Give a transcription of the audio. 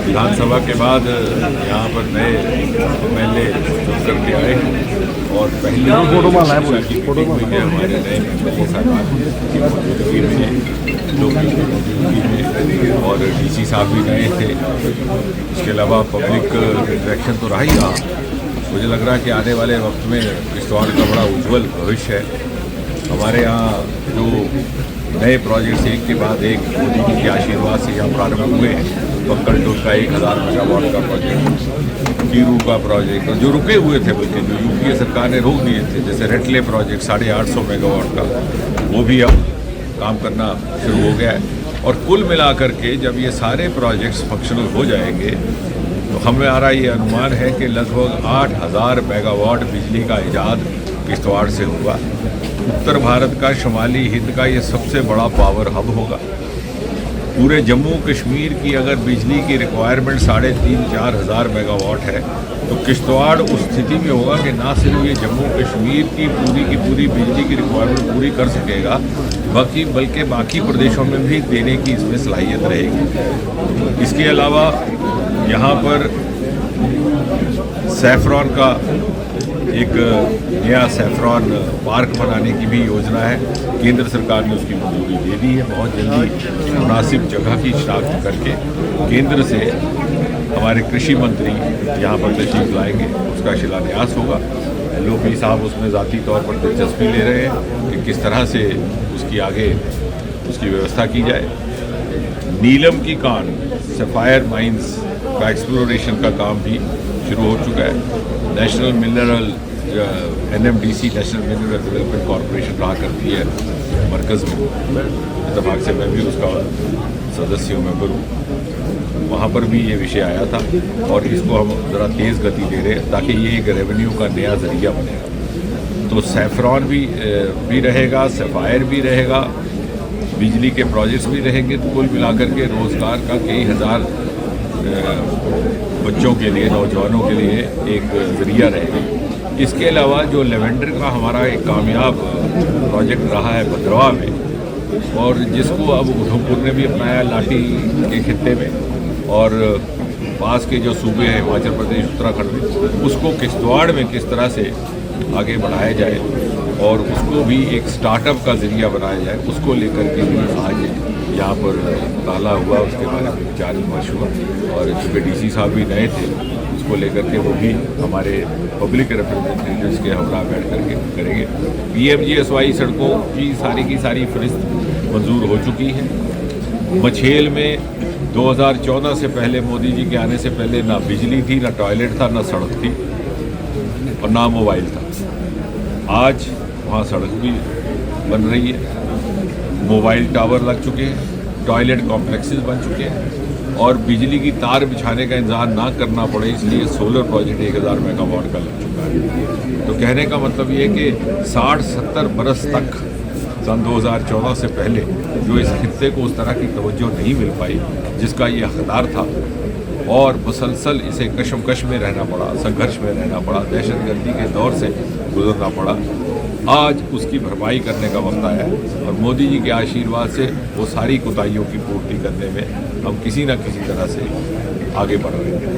विधानसभा के बाद यहाँ पर नए MLA चुन करके आए और पहली शिक्षा की मीटिंग हुई है हमारे नए MLA साहब की मौजूदगी में, लोग की मौजूदगी में, और DC साहब भी नए थे। इसके अलावा पब्लिक इंटरेक्शन तो रहा ही रहा। मुझे लग रहा है कि आने वाले वक्त में किश्तवाड़ का बड़ा उज्जवल भविष्य है। हमारे यहाँ जो नए प्रोजेक्ट्स एक के बाद एक मोदी जी के आशीर्वाद से यहाँ प्रारंभ हुए हैं। बक्कल टोल का 1000 मेगावाट का प्रोजेक्ट, कीरू का प्रोजेक्ट, और जो रुके हुए थे बल्कि जो UPA सरकार ने रोक दिए थे, जैसे रेटले प्रोजेक्ट 850 मेगावाट का, वो भी अब काम करना शुरू हो गया है। और कुल मिलाकर के जब ये सारे प्रोजेक्ट्स फंक्शनल हो जाएंगे तो हमारा ये अनुमान है कि लगभग 8000 मेगावाट बिजली का ईजाद किश्तवाड़ से होगा। उत्तर भारत का शुमाली हिंद का ये सबसे बड़ा पावर हब होगा। पूरे जम्मू कश्मीर की अगर बिजली की रिक्वायरमेंट 3,500-4 हज़ार मेगावाट है तो किश्तवाड़ उस स्थिति में होगा कि ना सिर्फ ये जम्मू कश्मीर की पूरी बिजली की रिक्वायरमेंट पूरी कर सकेगा, बल्कि बाकी प्रदेशों में भी देने की इसमें सलाहियत रहेगी। इसके अलावा यहाँ पर सैफरॉन का एक नया सैफरॉन पार्क बनाने की भी योजना है। केंद्र सरकार ने उसकी मंजूरी दे दी है। बहुत जल्दी मुनासिब जगह की शनाख्त करके केंद्र से हमारे कृषि मंत्री यहाँ पर तशरीफ लाएंगे, उसका शिलान्यास होगा। LOP साहब उसमें ज़ाती तौर पर दिलचस्पी ले रहे हैं कि किस तरह से उसकी आगे उसकी व्यवस्था की जाए। नीलम की कान सफ़ायर माइंस का एक्सप्लोरेशन का काम भी शुरू हो चुका है। National mineral NMDC national mineral development corporation रहा करती है मरकज़ में, इत्तेफाक से मैं भी उसका सदस्य हूँ, मेंबर हूँ। वहाँ पर भी ये विषय आया था और इसको हम ज़रा तेज़ गति दे रहे हैं ताकि ये एक रेवेन्यू का नया ज़रिया बनेगा। तो सैफरॉन भी रहेगा, सफ़ायर भी रहेगा, बिजली के प्रोजेक्ट्स भी रहेंगे। तो कुल मिलाकर के रोज़गार का कई हज़ार बच्चों के लिए, नौजवानों के लिए एक ज़रिया रहेगा। इसके अलावा जो लेवेंडर का हमारा एक कामयाब प्रोजेक्ट रहा है भद्रवा में, और जिसको अब उधमपुर ने भी अपनाया लाठी के खित्ते में, और पास के जो सूबे हैं हिमाचल प्रदेश, उत्तराखंड में, उसको किश्तवाड़ में किस तरह से आगे बढ़ाया जाए और उसको भी एक स्टार्टअप का ज़रिया बनाया जाए, उसको लेकर के भी आज यहाँ पर ताला हुआ, उसके बारे में विचार विमर्श हुआ। और चूँकि DC साहब भी नए थे, उसको लेकर के वो भी हमारे पब्लिक रिप्रेजेंटेटिव्स के हमरा बैठ करके करेंगे। PMGSY सड़कों की सारी फहरिस्त मंजूर हो चुकी है। मछेल में 2014 से पहले, मोदी जी के आने से पहले, ना बिजली थी, ना टॉयलेट था, ना सड़क थी और ना मोबाइल था। आज वहाँ सड़क भी बन रही है, मोबाइल टावर लग चुके हैं, टॉयलेट कॉम्प्लेक्सेस बन चुके हैं, और बिजली की तार बिछाने का इंतजार ना करना पड़े इसलिए सोलर प्रोजेक्ट 1000 मेगावाट का लग चुका है। तो कहने का मतलब ये है कि 60-70 बरस तक सन 2014 से पहले जो इस खित्ते को उस तरह की तवज्जो नहीं मिल पाई जिसका ये हकदार था, और मुसलसल इसे कशमकश में रहना पड़ा, संघर्ष में रहना पड़ा, दहशतगर्दी के दौर से गुजरना पड़ा, आज उसकी भरपाई करने का वक्त आया है। और मोदी जी के आशीर्वाद से वो सारी कोताहियों की पूर्ति करने में हम किसी न किसी तरह से आगे बढ़ रहे हैं।